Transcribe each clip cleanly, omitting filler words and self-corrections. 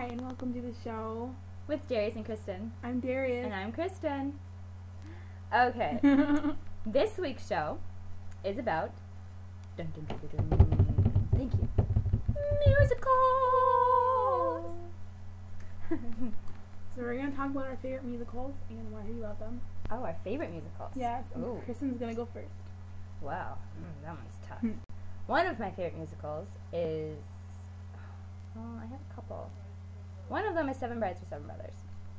Hi, and welcome to the show. With Darious and Kristin. I'm Darious. And I'm Kristin. Okay. This week's show is about... Dun, dun, dun, dun, dun. Thank you. Musicals! So we're going to talk about our favorite musicals and why we love them. Oh, our favorite musicals. Yes. Ooh. Kristin's going to go first. Wow. That one's tough. One of my favorite musicals is... Oh, I have a couple. One of them is Seven Brides for Seven Brothers.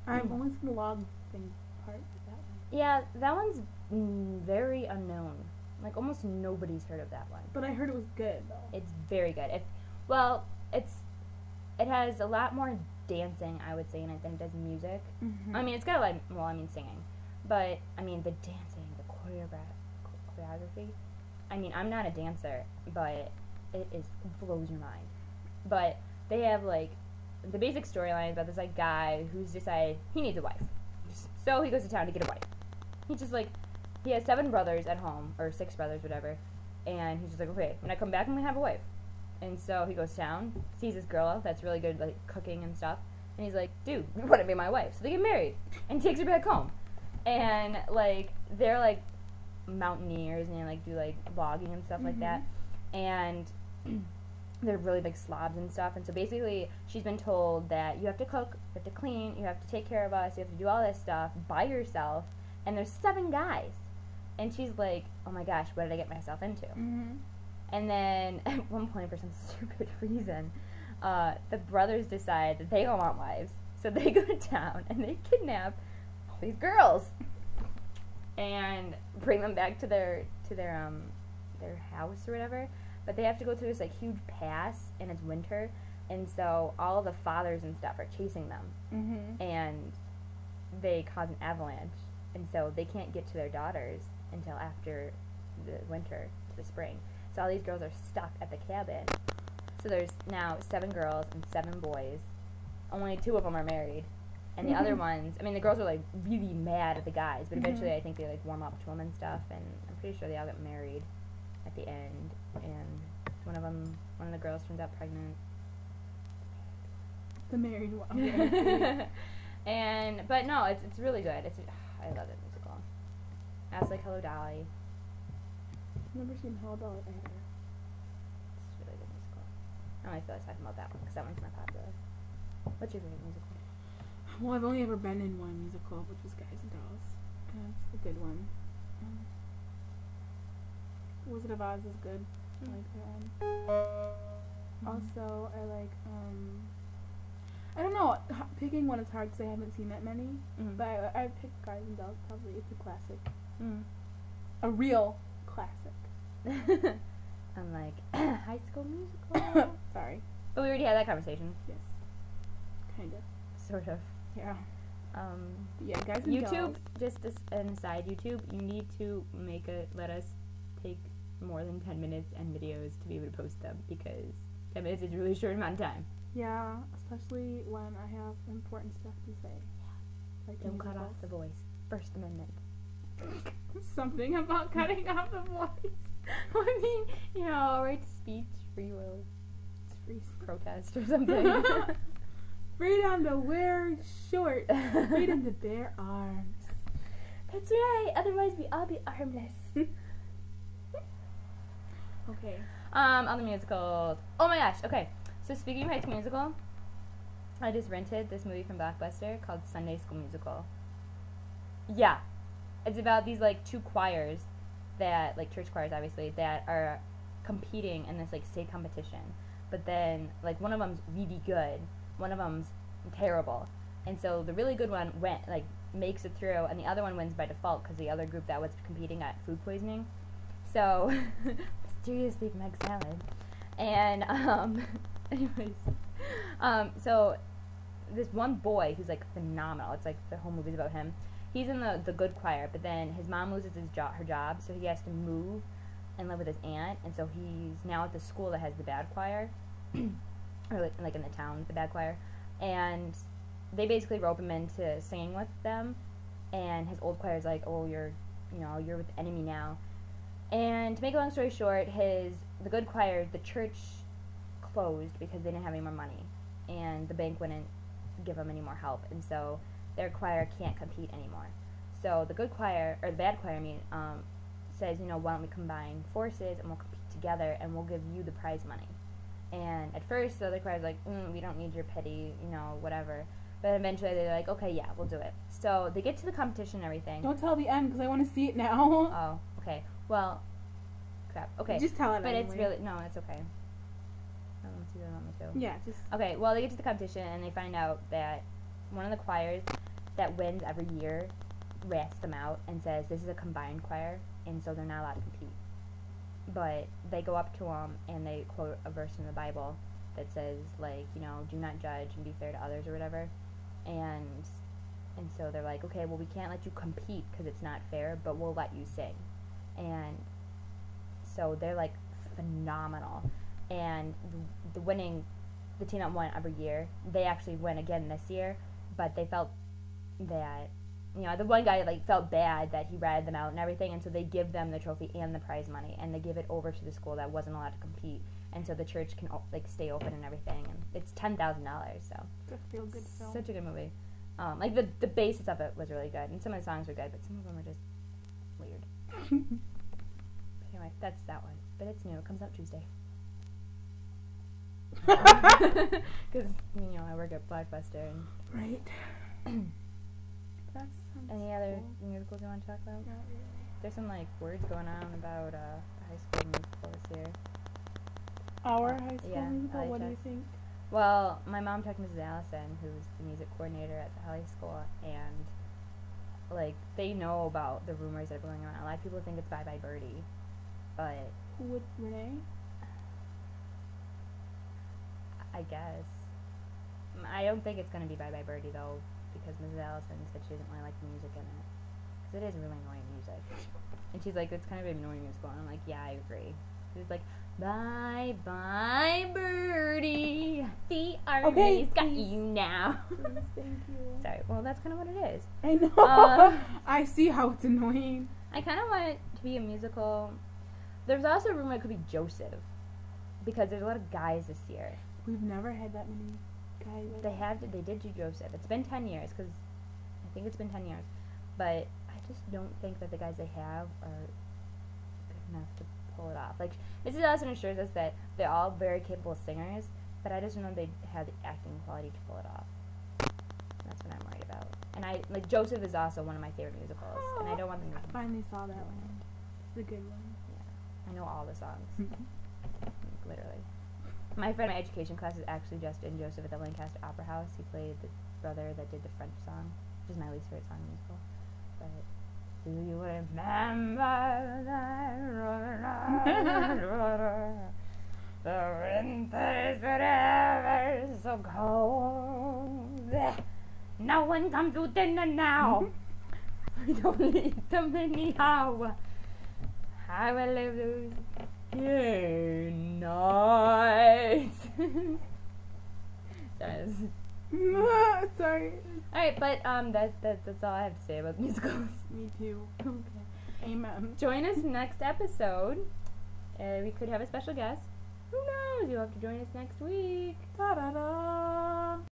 I've only seen the log thing part of that one. Yeah, that one's very unknown. Like, almost nobody's heard of that one. But I heard it was good, though. It's very good. It has a lot more dancing, I would say, than it does music. Mm-hmm. I mean, it's got singing. But, I mean, the dancing, the choreography. I mean, I'm not a dancer, but it blows your mind. But they have, like, the basic storyline about this, like, guy who's decided he needs a wife. So he goes to town to get a wife. He's just, like, he has 7 brothers at home, or 6 brothers, whatever. And he's just like, okay, when I come back, I'm gonna have a wife. And so he goes to town, sees this girl that's really good, like, cooking and stuff. And he's like, dude, you want to be my wife. So they get married. And he takes her back home. And, like, they're, like, mountaineers and they, like, do, like, logging and stuff like that. And... they're really big slobs and stuff, and so basically she's been told that you have to cook, you have to clean, you have to take care of us, you have to do all this stuff by yourself, and there's 7 guys. And she's like, oh my gosh, what did I get myself into? And then at one point, for some stupid reason, the brothers decide that they don't want wives, so they go to town and they kidnap all these girls and bring them back to their house or whatever. But they have to go through this, like, huge pass, and it's winter, and so all of the fathers and stuff are chasing them, and they cause an avalanche, and so they can't get to their daughters until after the winter to the spring. So all these girls are stuck at the cabin. So there's now 7 girls and 7 boys. Only 2 of them are married, and the other ones, I mean, the girls are, like, really mad at the guys, but eventually I think they, like, warm up to them and stuff, and I'm pretty sure they all get married at the end, and one of the girls turns out pregnant. The married one. But no, it's really good. I love that musical. Ask like Hello Dolly. I've never seen Hello Dolly either. It's a really good musical. I only feel like talking about that one because that one's more popular. What's your favorite musical? Well, I've only ever been in one musical, which was Guys and Dolls, and it's a good one. Wizard of Oz is good. I like that one. Also, I like, I don't know, picking one is hard because I haven't seen that many, but I picked Guys and Dolls probably. It's a classic. A real classic. I'm like, High School Musical. Sorry. But we already had that conversation. Yes. Kind of. Sort of. Yeah. Yeah, Guys and Dolls. YouTube, just as an aside, YouTube, you need to let us take more than 10 minutes and videos to be able to post them, because 10 minutes is a really short amount of time. Yeah, especially when I have important stuff to say. Like don't cut off the voice. First Amendment. Something about cutting off the voice. I mean, you know, right to speech, free will, free protest or something. Freedom to wear shorts. Freedom to bear arms. That's right. Otherwise, we all be armless. Okay. Other musicals. Oh my gosh. Okay. So speaking of High School Musical, I just rented this movie from Blockbuster called Sunday School Musical. Yeah. It's about these, like, 2 choirs that, like, church choirs, obviously, that are competing in this, like, state competition. But then, like, one of them's really good. One of them's terrible. And so the really good one makes it through, and the other one wins by default because the other group that was competing got food poisoning. So... mysteriously from egg salad. And, anyways, so this one boy who's, like, phenomenal, it's like the whole movie's about him, he's in the good choir, but then his mom loses her job, so he has to move and live with his aunt, and so he's now at the school that has the bad choir, or, like, in the town, the bad choir, and they basically rope him into singing with them, and his old choir's like, oh, you're with the enemy now. And to make a long story short, the good choir, the church closed because they didn't have any more money. and the bank wouldn't give them any more help, and so their choir can't compete anymore. So the good choir, or the bad choir, says, why don't we combine forces and we'll compete together and we'll give you the prize money. And at first, the other choir's like, we don't need your pity, whatever. But eventually, they're like, okay, yeah, we'll do it. So they get to the competition and everything. Don't tell the end, because I want to see it now. Oh, okay. Well, crap. Okay. Just tell it But anyway. it's really, no, it's okay. I don't see what I want me to. Yeah, just. Okay, well, they get to the competition and they find out that one of the choirs that wins every year rats them out and says this is a combined choir, and so they're not allowed to compete. But they go up to them and they quote a verse in the Bible that says, like, do not judge and be fair to others or whatever. And so they're like, okay, well, we can't let you compete because it's not fair, but we'll let you sing. And so they're, like, phenomenal. And the team that won every year, they actually win again this year, but they felt that, the one guy, like, felt bad that he ratted them out and everything, and so they give them the trophy and the prize money, and they give it over to the school that wasn't allowed to compete, and so the church can, like, stay open and everything, and it's $10,000, so. It's a feel-good film. Such a good movie. Like, the basis of it was really good, and some of the songs were good, but some of them were just weird. But anyway, that's that one. But it's new. It comes out Tuesday. Because, I work at Blockbuster. And right. That sounds any other cool. musicals you want to talk about? Not really. There's some, like, words going on about the high school musical this year. Our high school yeah, musical? What do you LHS. think? Well, my mom talked to Mrs. Allison, who's the music coordinator at the high school, and, like, they know about the rumors that are going around. A lot of people think it's Bye Bye Birdie, but Who would Renee? I guess. I don't think it's going to be Bye Bye Birdie, though, because Mrs. Allison said she doesn't really like the music in it. Because it is really annoying music. And she's like, it's kind of an annoying musical. And I'm like, yeah, I agree. She's like, bye bye birdie, the army's got you now. Please, thank you. Sorry, well, that's kind of what it is. I know. I see how it's annoying. I kind of want it to be a musical. There's also a rumor it could be Joseph, because there's a lot of guys this year. We've never had that many guys. They did do Joseph. It's been 10 years, because I think it's been 10 years. But I just don't think that the guys they have are good enough to pull it off. Like, Mrs. Allison assures us that they're all very capable singers, but I just don't know they have the acting quality to pull it off. That's what I'm worried about. And Joseph is also one of my favorite musicals, and I don't want them to. I finally saw that one. It's a good one. Yeah, I know all the songs. Literally. My friend in my education class is actually just in Joseph at the Lancaster Opera House. He played the brother that did the French song, which is my least favorite song in the musical. But do you remember the winters that ever so cold? No one comes to dinner now. We don't need them anyhow. I will live those nights. Sorry. Alright, but that's all I have to say about musicals. Me too. Okay. Amen. Join us next episode. We could have a special guest. Who knows? You'll have to join us next week. Da da da.